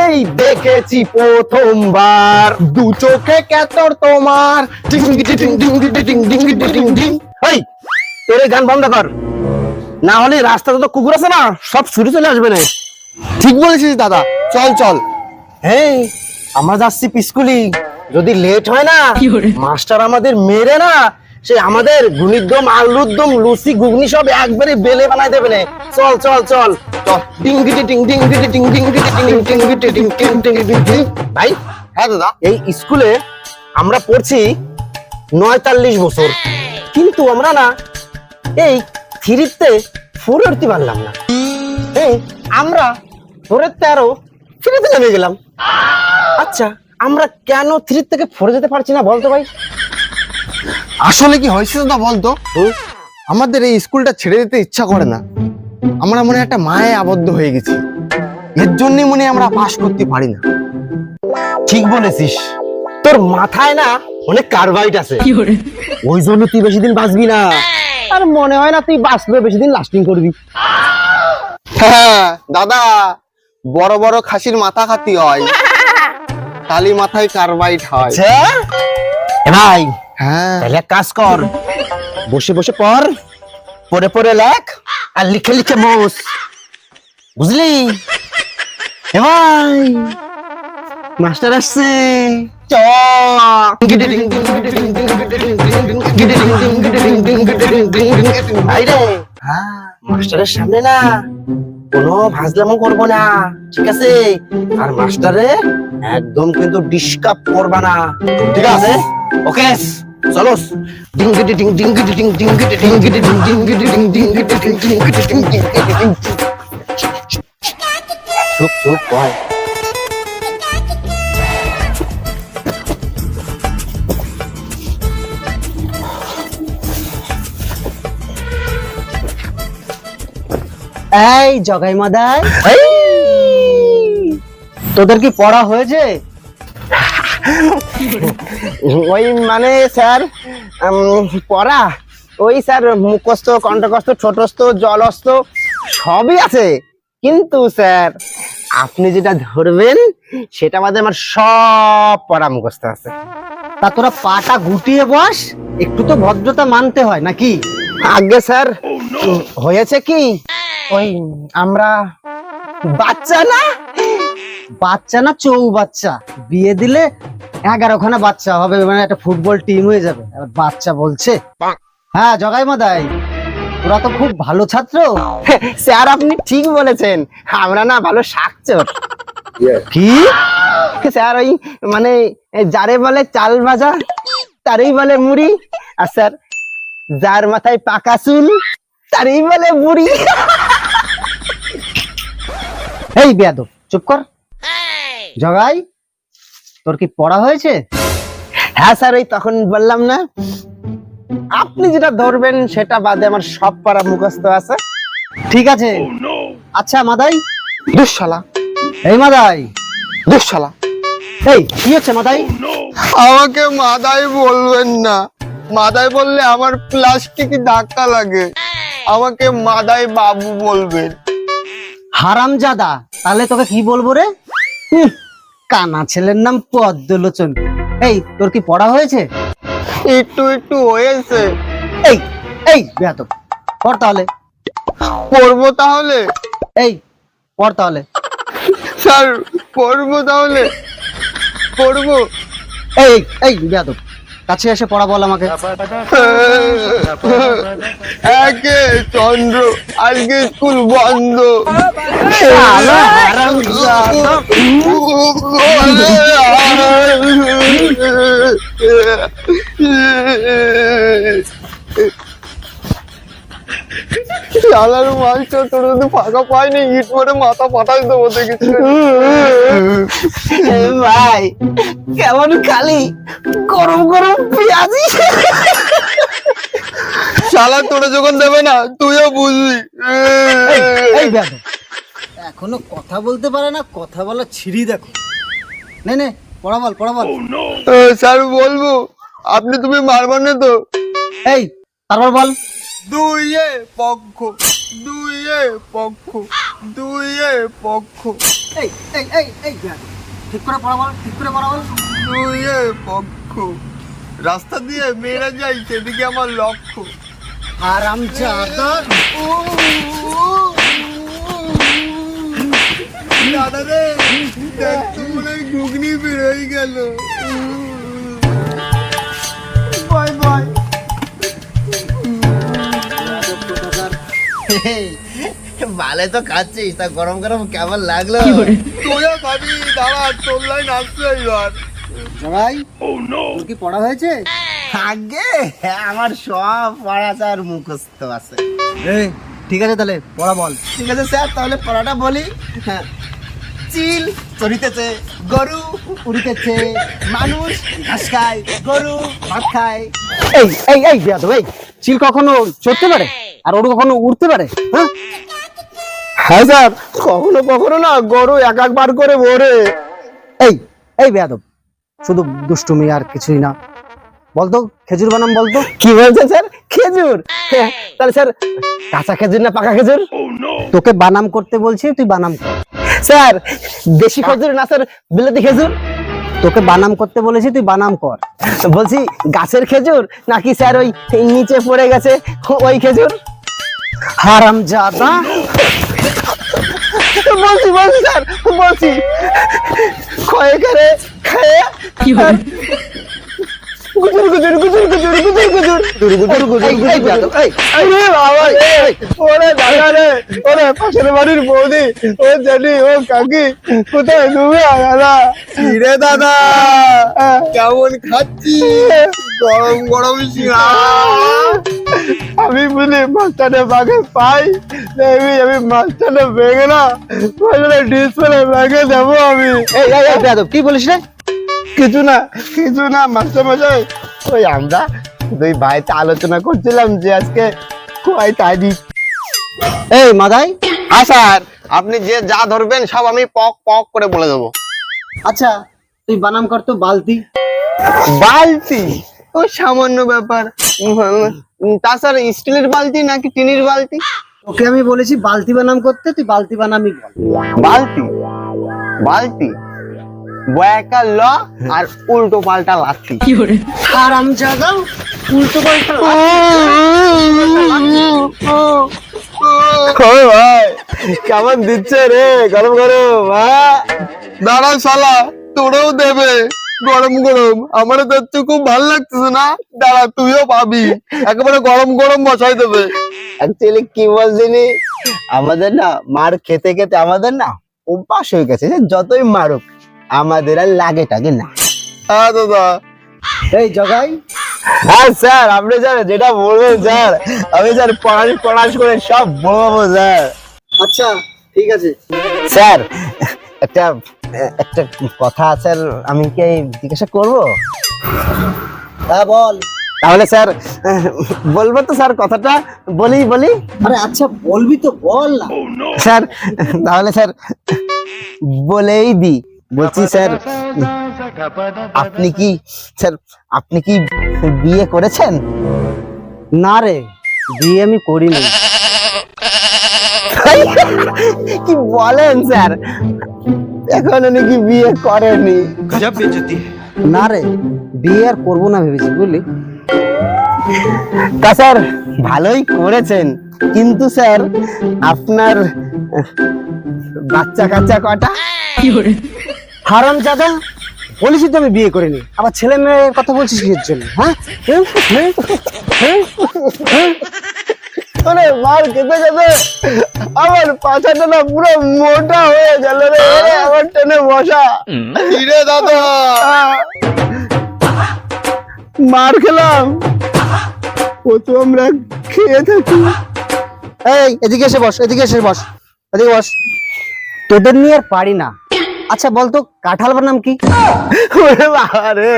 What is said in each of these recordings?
এই দেখেছি প্রথমবার দু চোখে কেতর তোমার। এই তোর এই গান বন্ধ কর, না হলে রাস্তাতে তো কুকুর আছে না, সব ছুটে চলে আসবে না। ঠিক বলেছিস দাদা, চল চল। হ্যাঁ আমরা যাচ্ছি স্কুলে, যদি লেট হয় না মাস্টার আমাদের মেরে না সে আমাদের গুনির দম, আলুর দম, লুচি, ঘুগনি সব একবারে বেলে বানাই দেবে না। চল চল চল চল। ভাই হ্যাঁ দাদা। এই স্কুলে আমরা পড়ছি 49 বছর, কিন্তু আমরা না এই থ্রিতে ফোরে উঠতে পারলাম না। এই আমরা ফোরের 13 থ্রিতে নেমে গেলাম। আচ্ছা আমরা কেন থ্রি থেকে ফোরে যেতে পারছি না বলতো ভাই? আসলে কি হয়েছে দাদা বলতো, আমাদের এই স্কুলটা ছেড়ে দিতে ইচ্ছা করে না। আমরা মনে হয় একটা মায়ে আবদ্ধ হয়ে গেছি, এর জন্যই মনে হয় আমরা পাস করতে পারি না। ঠিক বলেছিস, তোর মাথায় না অনেক কার্বাইড আছে, ওই জন্য তুই বেশি দিন বাঁচবি না। আর মনে হয় না তুই বাঁচলে বেশি দিন লাস্টিং করবি। হ্যাঁ দাদা, বড় বড় খাসির মাথা খাতি হয়, খালি মাথায় কার্বাইড হয়। এ ভাই হ্যাঁ তাহলে এক কাজ কর, বসে বসে পড়, পড়ে পড়ে লেখ, আর লিখে লিখে বস, বুঝলি? এ ভাই মাস্টার আসছে, চ। ভাই রে, মাস্টারের সামনে না কোনো ভাজলামো করবো না, ঠিক আছে? আর মাস্টারে একদম কিন্তু ডিস্টার্ব করবা না, ঠিক আছে? ওকে চলো। চুপ চুপ কর। এই জগাই মাদাই, তোদের কি পড়া হয়েছে? ওই মানে স্যার পড়া, ওই স্যার মুখস্থ, কণ্ঠস্থ, ছোটস্থ, জলস্থ সবই আছে, কিন্তু স্যার আপনি যেটা ধরবেন সেটা বাদে আমার সব পড়া মুখস্থ আছে। তা তোরা পাটা গুটিয়ে বস, একটু তো ভদ্রতা মানতে হয় নাকি? আগে স্যার হয়েছে কি, ওই আমরা বাচ্চা না, বাচ্চা না চৌ বাচ্চা, বিয়ে দিলে 11খানা বাচ্চা হবে, মানে একটা ফুটবল টিম হয়ে যাবে। আর বাচ্চা বলছে? হ্যাঁ জগাই মাদাই, তোরা তো খুব ভালো ছাত্র। স্যার আপনি ঠিক বলেছেন, আমরা না ভালো শাকচোর। কি স্যার ওই মানে যারে বলে চাল ভাজা তারই বলে মুড়ি, আর স্যার যার মাথায় পাকা চুল তারই বলে বুড়ি। এই বেয়াদব, চুপ কর। জগাই, তোর কি পড়া হয়েছে? হ্যাঁ স্যার, ওই তখন বললাম না, আপনি যেটা ধরবেন সেটা বাদে আমার সব পড়া মুখস্থ আছে। ঠিক আছে। আচ্ছা মাদাই, দুঃশালা, এই মাদাই, দুঃশালা। এই কি হচ্ছে মাদাই? আমাকে মাদাই বলবেন না, মাদাই বললে আমার প্লাস্টিকে ধাক্কা লাগে। আমাকে মাদাই বাবু বলবেন। হারামজাদা, তাহলে তোকে কি বলবো রে? কানা ছেলের নাম পদ্মলোচন। এই তোর কি পড়া হয়েছে? একটু একটু হয়েছে। এই এই বেয়াদব, পড় তাহলে। পড়বো তাহলে? এই পড় তাহলে। স্যার পড়বো তাহলে? পড়বো। এই এই বেয়াদব, কাছে এসে পড়া বল আমাকে। একে চন্দ্র, আজকে স্কুল বন্ধ। শালা হারামজাদা। শালার মাস্টার, তোর যদি ফাঁকা পাইনি ইট করে মাথা পাঠাই দেবো দেখেছি। ভাই কেমন খালি গরম গরম পেঁয়াজি। শালা তোরা যখন দেবে না তুইও বুঝবি। এই বেয়াদব, এখনো কথা বলতে পারে না, কথা বলা ছিড়ি দেখো। নে নে পড়া বল, পড়া বল। স্যার বলবো, আপনি তুমি মারবেন না তো? এই তারপর বল। দুইয়ে পক্ষ দুইয়ে পক্ষ, দুইয়ে পক্ষ, এই এই এই এই বেয়াদব, ঠিক করে পড়া বল, ঠিক করে পড়া বল। দুইয়ে পক্ষ, রাস্তা দিয়ে মেয়েরা যাই সেদিকে আমার লক্ষ্য। হারামজাদা, দাদা রে, দেখ তো মনে হয় ঘুগনি বেরোয় গেল। Bye bye. ভালো তো খাচ্ছিস, তা গরম গরম কেমন লাগলো? তোরা খাবি, দাঁড়া তোর লাইন আসছে এবার। জগাই, তোর কি পড়া হয়েছে? আগে আমার সব পড়া স্যার মুখস্থ আছে। এই ঠিক আছে, তাহলে পড়া বল। ঠিক আছে স্যার, তাহলে পড়াটা বলি। হ্যাঁ, চিল চড়িতেছে, গরু উড়িতেছে, মানুষ ঘাস খায়, গরু ভাত খায়। এই এই এই বেয়াদব, এই চিল কখনো চড়তে পারে আর ওর কখনো উড়তে পারে? হ্যাঁ হ্যাঁ স্যার, কখনো কখনো না গরু এক একবার করে ভরে। এই এই বেয়াদব, শুধু দুষ্টুমি আর কিছুই না। বলতো খেজুর বানাম বলতো। কি বলছেন স্যার? খেজুর? হ্যাঁ, তাহলে স্যার কাঁচা খেজুর না পাকা খেজুর? তোকে বানাম করতে বলছি, তুই বানাম কর। স্যার দেশি খেজুর না স্যার বিলেতি খেজুর? তোকে বানাম করতে বলেছি, তুই বানাম কর। বলছি গাছের খেজুর নাকি স্যার ওই নিচে পড়ে গেছে ওই খেজুর? হারামজাদা, বলছি বলছি স্যার, বলছি খয়ে করে খেয়ে গুজুর গুজুর গুজুর গুজুর গুজুর গুজুর গুজুর গুজুর গুজুর এই, এই বেয়াদব, এই। আরে বাবা, ওরে দাদা রে, ওরে পাশের বাড়ির বৌদি, ও জানি ও কাকি কোথায় তুমি আগালা? রে দাদা, কেমন খাচ্ছি গরম গরম শিরা। আমি বলি মাছটানে বাঘে পাই, আমি মাছটানে ভেঙে না ডিসপ্লে ভেঙে দেবো আমি। এই এই এই বেয়াদব, কি বলিস রে? কিছু না কিছু না মাস্টার মশাই, ওই আমরা দুই ভাইতে আলোচনা করছিলাম যে আজকে খোয়াই তাই। এই মাদাই, হ্যাঁ স্যার, আপনি যে যা ধরবেন সব আমি পক পক করে বলে দেবো। আচ্ছা তুই বানাম কর তো বালতি। বালতি? ও সামান্য ব্যাপার। তাছাড়া স্টিলের বালতি নাকি টিনের বালতি? ওকে আমি বলেছি বালতি বানাম করতে, তুই বালতি বানামই বল। বালতি? বালতি বয়াকা ল আর উল্টো পাল্টা লাথি। হারামজাদা, উল্টো পাল্টা। ও ভাই কেমন দিচ্ছে রে গরম গরম? হ্যাঁ দাঁড়া শালা, তোরেও দেবে গরম গরম। আমার তো খুব ভালো লাগতেছে না, দাঁড়া তুইও পাবি, একেবারে গরম গরম বসাই দেবে। অ্যাকচুয়ালি কি বলছিনি, আমাদের না মার খেতে খেতে আমাদের না অভ্যাস হয়ে গেছে যে যতই মারুক আমাদের আর লাগে টাগে না। হ্যাঁ দাদা। এই জগাই, হ্যাঁ স্যার, আপনি স্যার যেটা বলবেন স্যার, আমি স্যার পড়াশ করে সব বলবো স্যার। আচ্ছা ঠিক আছে। স্যার একটা একটা কথা স্যার আমি কি জিজ্ঞাসা করব? হ্যাঁ বল। তাহলে স্যার বলবো তো স্যার, কথাটা বলি বলি। আরে আচ্ছা বলবি তো বল না। স্যার তাহলে স্যার বলেই দি, বলছি স্যার আপনি কি স্যার আপনি কি বিয়ে করেছেন? না রে, বিয়ে আমি করিনি। কি বলেন স্যার, এখনো নাকি বিয়ে করেনি? না রে, বিয়ে আর করবো না ভেবেছি, বুঝলি। তা স্যার ভালোই করেছেন, কিন্তু স্যার আপনার বাচ্চা কাচ্চা কটা? হারামজাদা, বলেছি তো আমি বিয়ে করিনি, আবার ছেলে মেয়ের কথা বলছিস কিসের জন্য? হ্যাঁ আরে মার খেতে খেতে আমার পাছাটা না পুরো মোটা হয়ে গেল রে, আমার টেনে বসা। রে দাদা, মার খেলাম, ও তো আমরা খেয়ে থাকি। এই এদিকে এসে বস, এদিকে এসে বস, এদিকে বস। তোদের নিয়ে আর পারি না। আচ্ছা বলতো কাঁঠাল বানাম কি? ওরে বাবা রে,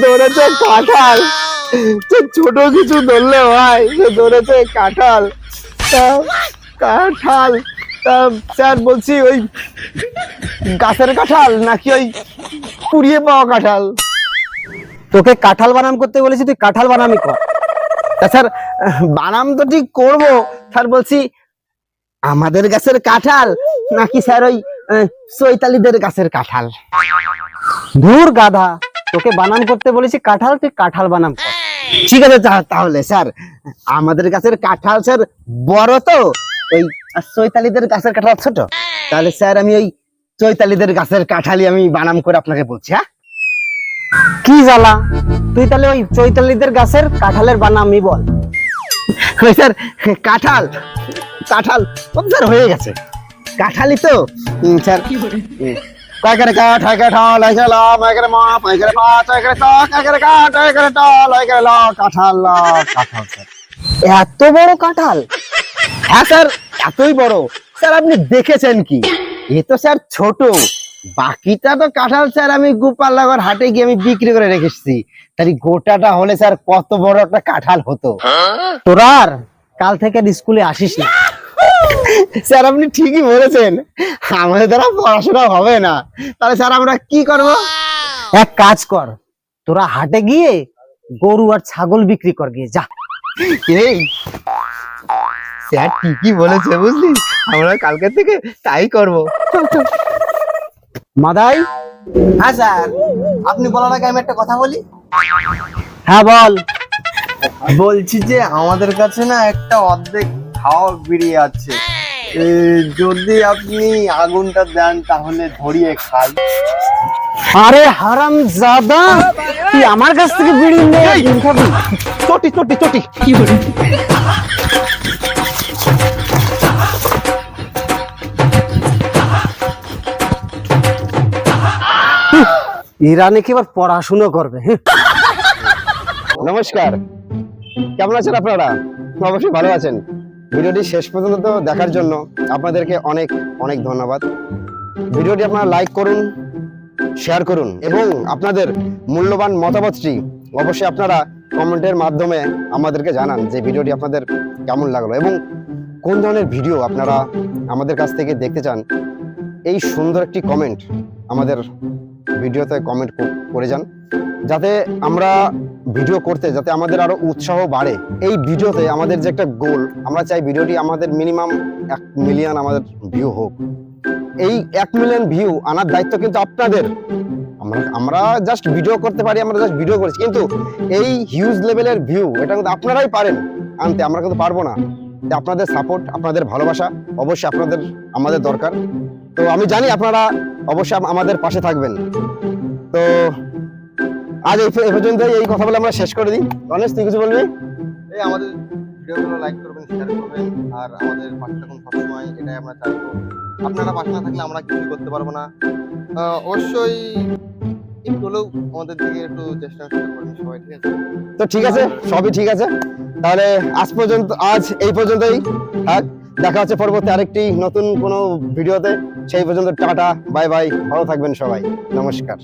ধরেছে কাঁঠাল, ছোট কিছু ধরলে ভাই, ধরেছে কাঁঠাল। কাঁঠাল স্যার বলছি ওই গাছের কাঁঠাল নাকি ওই কুড়িয়ে পাওয়া কাঁঠাল? তোকে কাঁঠাল বানাম করতে বলেছি, তুই কাঁঠাল বানামি কর। তা স্যার বানাম তো ঠিক করবো, স্যার বলছি আমাদের গাছের কাঁঠাল নাকি স্যার ওই চৈতালিদের গাছের কাঁঠাল? ধুর গাধা, তোকে বানান করতে বলেছি কাঁঠাল, তুই কাঁঠাল বানাম কর। ঠিক আছে তাহলে স্যার আমাদের গাছের কাঁঠাল স্যার বড় তো, ওই আর চৈতালিদের গাছের কাঁঠাল ছোট। তাহলে স্যার আমি ওই চৈতালিদের গাছের কাঁঠালই আমি বানাম করে আপনাকে বলছি। হ্যাঁ কি জ্বালা, তুই তাহলে ওই চৈতালিদের গাছের কাঁঠালের বানামই বল। ওই স্যার কাঁঠাল কাঁঠাল ও স্যার হয়ে গেছে, কাঁঠালই তো স্যার। কাকেরে কাঠ হাইকে ঠাল হাইকে লাম হাইকে মাপ হাইকে পাঁচ হাইকে টক হাইকে কাঠ হাইকে টাল হাইকে ল কাঁঠাল ল কাঁঠাল স্যার। এত বড় কাঁঠাল? হ্যাঁ স্যার এতই বড়। স্যার আপনি দেখেছেন কি? এ তো স্যার ছোট, বাকিটা তো কাঁঠাল স্যার আমি গোপালনগর হাটে গিয়ে আমি বিক্রি করে রেখেছি। তাই গোটাটা হলে স্যার কত বড় একটা কাঁঠাল হতো। তোরা আর কাল থেকে আর স্কুলে আসিস না। স্যার আপনি ঠিকই বলেছেন, আমাদের দ্বারা পড়াশোনা হবে না, তাহলে স্যার আমরা কি করব? এক কাজ কর, তোরা হাটে গিয়ে গরু আর ছাগল বিক্রি কর গিয়ে যা। এই স্যার ঠিকই বলেছে বুঝলি, আমরা কালকে থেকে তাই করব। মাদাই। হ্যাঁ স্যার, আপনি বলার আগে আমি একটা কথা বলি। হ্যাঁ বল। বলছি যে আমাদের কাছে না একটা অর্ধেক খাওয়া বিড়ি আছে, যদি আপনি আগুনটা দেন তাহলে ধরিয়ে খাই। আরে হারাম জাদা, তুই আমার কাছ থেকে বিড়ি নিয়ে খাবি? চটি চটি চটি এরা নাকি এবার পড়াশুনো করবে। নমস্কার, কেমন আছেন আপনারা? অবশ্যই ভালো আছেন। ভিডিওটি শেষ পর্যন্ত দেখার জন্য আপনাদেরকে অনেক অনেক ধন্যবাদ। ভিডিওটি আপনারা লাইক করুন, শেয়ার করুন এবং আপনাদের মূল্যবান মতামতটি অবশ্যই আপনারা কমেন্টের মাধ্যমে আমাদেরকে জানান যে ভিডিওটি আপনাদের কেমন লাগলো এবং কোন ধরনের ভিডিও আপনারা আমাদের কাছ থেকে দেখতে চান। এই সুন্দর একটি কমেন্ট আমাদের ভিডিওতে কমেন্ট করে যান, যাতে আমরা ভিডিও করতে, যাতে আমাদের আরো উৎসাহ বাড়ে। এই ভিডিওতে আমাদের যে একটা গোল, আমরা চাই ভিডিওটি আমাদের মিনিমাম 1 মিলিয়ন আমাদের ভিউ হোক। এই 1 মিলিয়ন ভিউ আনার দায়িত্ব কিন্তু আপনাদের। আমরা জাস্ট ভিডিও করতে পারি, আমরা জাস্ট ভিডিও করছি, কিন্তু এই হিউজ লেভেলের ভিউ এটা কিন্তু আপনারাই পারেন আনতে, আমরা কিন্তু পারবো না। আপনাদের সাপোর্ট, আপনাদের ভালোবাসা অবশ্যই আপনাদের আমাদের দরকার। তো আমি জানি আপনারা অবশ্যই আমাদের পাশে থাকবেন। তো আজ এই পর্যন্ত, এই কথা বলে আমরা শেষ করে দিই। গণেশ, তুই কিছু বলবি? এই আমাদের ভিডিওগুলো লাইক করবেন, শেয়ার করবেন আর আমাদের পাশে থাকুন সবসময়, এটাই আমরা চাইবো। আপনারা পাশে না থাকলে আমরা কিছু করতে পারবো না। অবশ্যই একটু হলেও আমাদের দিকে একটু চেষ্টা করবেন সবাই, ঠিক আছে? তো ঠিক আছে, সবই ঠিক আছে। তাহলে আজ এই পর্যন্তই থাক। দেখা হচ্ছে পরবর্তী আরেকটি নতুন কোনো ভিডিওতে। সেই পর্যন্ত টাটা, বাই বাই, ভালো থাকবেন সবাই, নমস্কার।